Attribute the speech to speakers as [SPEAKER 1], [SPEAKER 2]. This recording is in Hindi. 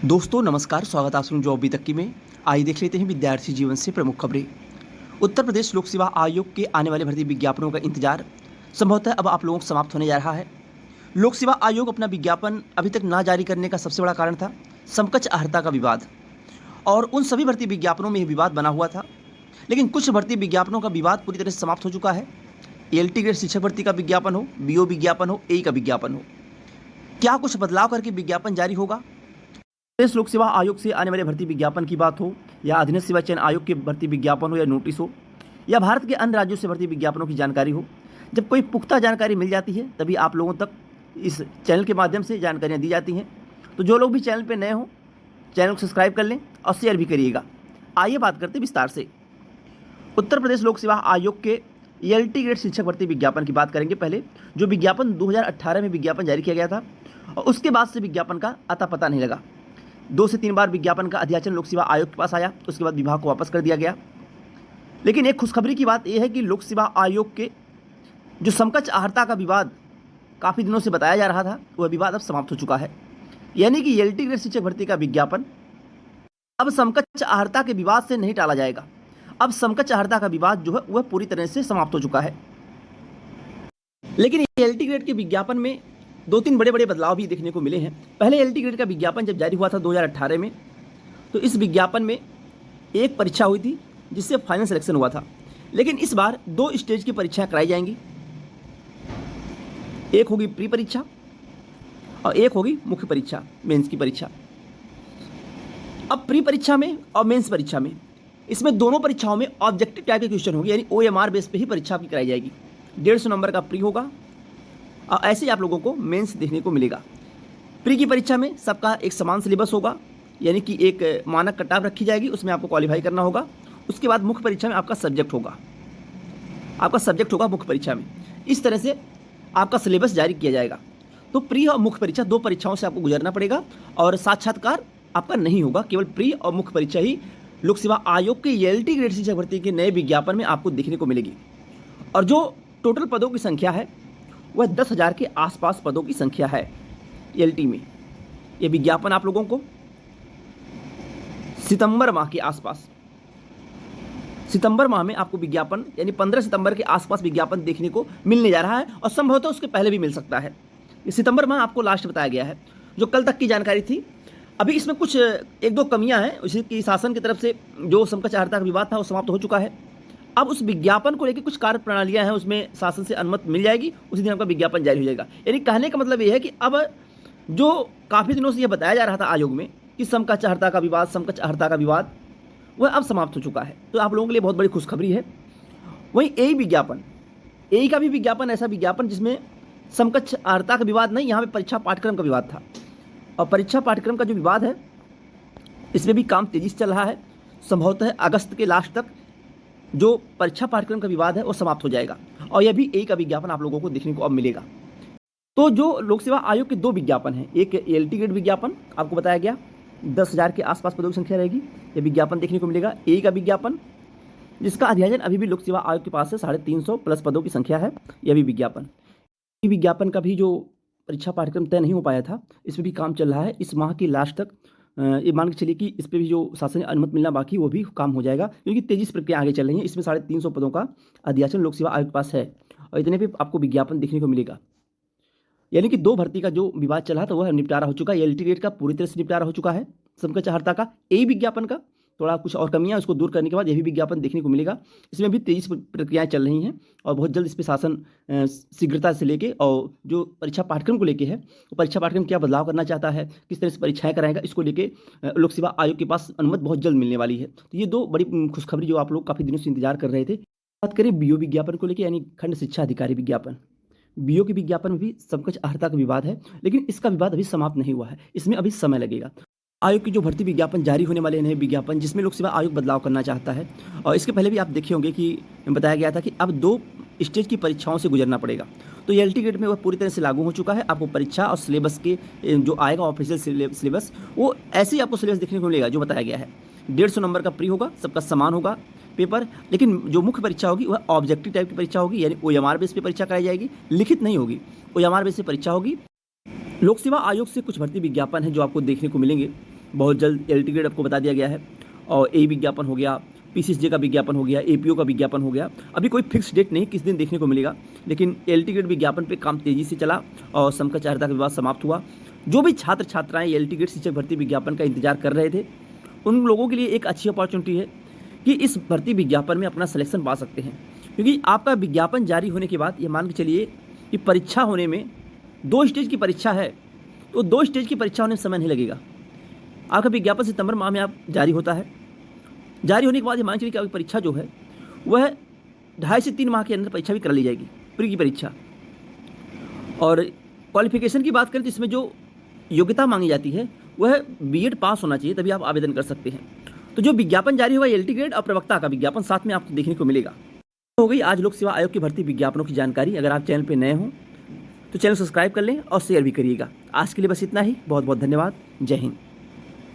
[SPEAKER 1] दोस्तों नमस्कार, स्वागत है आप सभी जॉब अभी तक की में। आइए देख लेते हैं विद्यार्थी जीवन से प्रमुख खबरें। उत्तर प्रदेश लोक सेवा आयोग के आने वाले भर्ती विज्ञापनों का इंतजार संभवतः अब आप लोगों को समाप्त होने जा रहा है। लोक सेवा आयोग अपना विज्ञापन अभी तक ना जारी करने का सबसे बड़ा कारण था समकक्ष अर्हता का विवाद, और उन सभी भर्ती विज्ञापनों में यह विवाद बना हुआ था। लेकिन कुछ भर्ती विज्ञापनों का विवाद पूरी तरह से समाप्त हो चुका है। एलटी ग्रेड शिक्षक भर्ती का विज्ञापन हो, बीओ विज्ञापन हो, ए का विज्ञापन हो, क्या कुछ बदलाव करके विज्ञापन जारी होगा? प्रदेश लोक सेवा आयोग से आने वाले भर्ती विज्ञापन की बात हो, या अधीनस्थ सेवा चयन आयोग के भर्ती विज्ञापन हो, या नोटिस हो, या भारत के अन्य राज्यों से भर्ती विज्ञापनों की जानकारी हो, जब कोई पुख्ता जानकारी मिल जाती है तभी आप लोगों तक इस चैनल के माध्यम से जानकारियाँ दी जाती हैं। तो जो लोग भी चैनल पर नए हों, चैनल को सब्सक्राइब कर लें और शेयर भी करिएगा। आइए बात करते हैं विस्तार से। उत्तर प्रदेश लोक सेवा आयोग के एलटी ग्रेड शिक्षक भर्ती विज्ञापन की बात करेंगे। पहले जो विज्ञापन 2018 में विज्ञापन जारी किया गया था और उसके बाद से विज्ञापन का अता पता नहीं लगा। 2 से 3 बार विज्ञापन का अध्याचन लोक सेवा आयोग के पास आया, उसके बाद विभाग को वापस कर दिया गया। लेकिन एक खुशखबरी की बात यह है कि लोक सेवा आयोग के जो समकक्ष अर्हता का विवाद काफ़ी दिनों से बताया जा रहा था, वह विवाद अब समाप्त हो चुका है। यानी कि एलटी ग्रेड शिक्षक भर्ती का विज्ञापन अब समकक्ष अर्हता के विवाद से नहीं टाला जाएगा। अब समकक्ष अर्हता का विवाद जो है वह पूरी तरह से समाप्त हो चुका है। लेकिन एलटी ग्रेड के विज्ञापन में 2-3 बड़े बदलाव भी देखने को मिले हैं। पहले एलटी ग्रेड का विज्ञापन जब जारी हुआ था 2018 में, तो इस विज्ञापन में एक परीक्षा हुई थी जिससे फाइनल सिलेक्शन हुआ था। लेकिन इस बार 2 स्टेज की परीक्षाएं कराई जाएंगी। एक होगी प्री परीक्षा और एक होगी मुख्य परीक्षा, मेंस की परीक्षा। अब प्री परीक्षा में और मेंस परीक्षा में, इसमें दोनों परीक्षाओं में ऑब्जेक्टिव टाइप के क्वेश्चन होंगे, यानी OMR बेस पे ही परीक्षा आपकी कराई जाएगी। 150 नंबर का प्री होगा और ऐसे ही आप लोगों को मेंस देखने को मिलेगा। प्री की परीक्षा में सबका एक समान सिलेबस होगा, यानी कि एक मानक कट ऑफ रखी जाएगी, उसमें आपको क्वालिफाई करना होगा। उसके बाद मुख्य परीक्षा में आपका सब्जेक्ट होगा मुख्य परीक्षा में। इस तरह से आपका सिलेबस जारी किया जाएगा। तो प्री और मुख्य परीक्षा 2 परीक्षाओं से आपको गुजरना पड़ेगा और साक्षात्कार आपका नहीं होगा। केवल प्री और मुख्य परीक्षा ही लोक सेवा आयोग के एलटी ग्रेड शिक्षक भर्ती के नए विज्ञापन में आपको देखने को मिलेगी। और जो टोटल पदों की संख्या है वह 10,000 के आसपास पदों की संख्या है एलटी में। यह विज्ञापन आप लोगों को सितंबर माह के आसपास, सितंबर माह में आपको विज्ञापन यानी 15 सितंबर के आसपास विज्ञापन देखने को मिलने जा रहा है, और संभवतः उसके पहले भी मिल सकता है। ये सितंबर माह आपको लास्ट बताया गया है, जो कल तक की जानकारी थी। अभी इसमें कुछ 1-2 कमियां हैं। उसी की शासन की तरफ से जो समकक्ष अर्हता का विवाद था वो समाप्त हो चुका है। अब उस विज्ञापन को लेकर कुछ कार्य प्रणालियां हैं, उसमें शासन से अनुमति मिल जाएगी, उसी दिन आपका विज्ञापन जारी हो जाएगा। यानी कहने का मतलब ये है कि अब जो काफ़ी दिनों से यह बताया जा रहा था आयोग में कि समकक्ष अर्हता का विवाद वह अब समाप्त हो चुका है। तो आप लोगों के लिए बहुत बड़ी खुशखबरी है। वहीं ए का भी विज्ञापन ऐसा विज्ञापन जिसमें समकक्ष अर्हता का विवाद नहीं, यहाँ पर परीक्षा पाठ्यक्रम का विवाद था। और परीक्षा पाठ्यक्रम का जो विवाद है इसमें भी काम तेजी से चल रहा है। संभवतः अगस्त के लास्ट तक जो परीक्षा पाठ्यक्रम का विवाद है वो समाप्त हो जाएगा, और यह भी ए का विज्ञापन आप लोगों को देखने को अब मिलेगा। तो जो लोक सेवा आयोग के 2 विज्ञापन हैं, एक एलटी ग्रेड विज्ञापन आपको बताया गया 10,000 के आसपास पदों की संख्या रहेगी, यह विज्ञापन देखने को मिलेगा। ए का विज्ञापन जिसका अध्ययन अभी भी लोक सेवा आयोग के पास है, 350 प्लस पदों की संख्या है, यह भी विज्ञापन का भी जो परीक्षा पाठ्यक्रम तय नहीं हो पाया था, इस पर भी काम चल रहा है। इस माह की लास्ट तक ये मान के चलिए कि इस पर भी जो शासन अनुमति मिलना बाकी वो भी काम हो जाएगा, क्योंकि तेजी से प्रक्रिया आगे चल रही है। इसमें 350 पदों का अध्याचन लोक सेवा आयोग के पास है और इतने पे आपको विज्ञापन देखने को मिलेगा। यानी कि 2 भर्ती का जो विवाद चला था वह निपटारा हो चुका है। एलटी ग्रेड का पूरी तरह से निपटारा हो चुका है। समकक्ष अर्हता का ए विज्ञापन का थोड़ा कुछ और कमियां, उसको दूर करने के बाद यह भी विज्ञापन देखने को मिलेगा। इसमें भी तेजी से प्रक्रियाएं चल रही हैं और बहुत जल्द इस पर शासन शीघ्रता से लेके, और जो परीक्षा पाठ्यक्रम को लेके है, वो परीक्षा पाठ्यक्रम क्या बदलाव करना चाहता है, किस तरह से परीक्षाएं कराएगा, इसको लेके लोक सेवा आयोग के पास अनुमति बहुत जल्द मिलने वाली है। तो ये 2 बड़ी खुशखबरी जो आप लोग काफ़ी दिनों से इंतजार कर रहे थे। बात करें बीओ विज्ञापन को लेकर, यानी खंड शिक्षा अधिकारी विज्ञापन। बीओ के विज्ञापन में भी समकक्ष अर्हता का विवाद है, लेकिन इसका विवाद अभी समाप्त नहीं हुआ है, इसमें अभी समय लगेगा। आयोग की जो भर्ती विज्ञापन जारी होने वाले हैं विज्ञापन, जिसमें लोक सेवा आयोग बदलाव करना चाहता है, और इसके पहले भी आप देखे होंगे कि बताया गया था कि अब 2 स्टेज की परीक्षाओं से गुजरना पड़ेगा। तो एलटी ग्रेड में वह पूरी तरह से लागू हो चुका है। आपको परीक्षा और सिलेबस के जो आएगा ऑफिशियल सिलेबस, वो ऐसे ही आपको सिलेबस देखने को मिलेगा जो बताया गया है। 150 नंबर का प्री होगा, सबका समान होगा पेपर, लेकिन जो मुख्य परीक्षा होगी वह ऑब्जेक्टिव टाइप की परीक्षा होगी, यानी OMR बेस पे परीक्षा कराई जाएगी, लिखित नहीं होगी, OMR बेस पे परीक्षा होगी। लोक सेवा आयोग से कुछ भर्ती विज्ञापन है जो आपको देखने को मिलेंगे। बहुत जल्द एल टी ग्रेड आपको बता दिया गया है, और ए विज्ञापन हो गया, पीसीएसजे का विज्ञापन हो गया, एपीओ का विज्ञापन हो गया। अभी कोई फिक्स डेट नहीं किस दिन देखने को मिलेगा, लेकिन एल टी ग्रेड विज्ञापन पे काम तेज़ी से चला और समकक्षार्हता का विवाद समाप्त हुआ। जो भी छात्र छात्राएँ एल टी ग्रेड शिक्षक भर्ती विज्ञापन का इंतजार कर रहे थे, उन लोगों के लिए एक अच्छी अपॉर्चुनिटी है कि इस भर्ती विज्ञापन में अपना सिलेक्शन पा सकते हैं, क्योंकि आपका विज्ञापन जारी होने के बाद ये मान के चलिए कि परीक्षा होने में 2 स्टेज की परीक्षा है, तो 2 स्टेज की परीक्षा होने में समय नहीं लगेगा। आपका विज्ञापन सितंबर माह में आप जारी होता है, जारी होने के बाद ये मान के चलिए कि आपकी परीक्षा जो है वह 2.5 से 3 माह के अंदर परीक्षा भी करा ली जाएगी, प्री की परीक्षा। और क्वालिफिकेशन की बात करें तो इसमें जो योग्यता मांगी जाती है वह बीएड पास होना चाहिए, तभी आप आवेदन कर सकते हैं। तो जो विज्ञापन जारी होगा एल टी ग्रेड और प्रवक्ता का विज्ञापन साथ में आपको देखने को मिलेगा। हो गई आज लोक सेवा आयोग की भर्ती विज्ञापनों की जानकारी। अगर आप चैनल पर नए हों तो चैनल सब्सक्राइब कर लें और शेयर भी करिएगा। आज के लिए बस इतना ही। बहुत बहुत धन्यवाद। जय हिंद।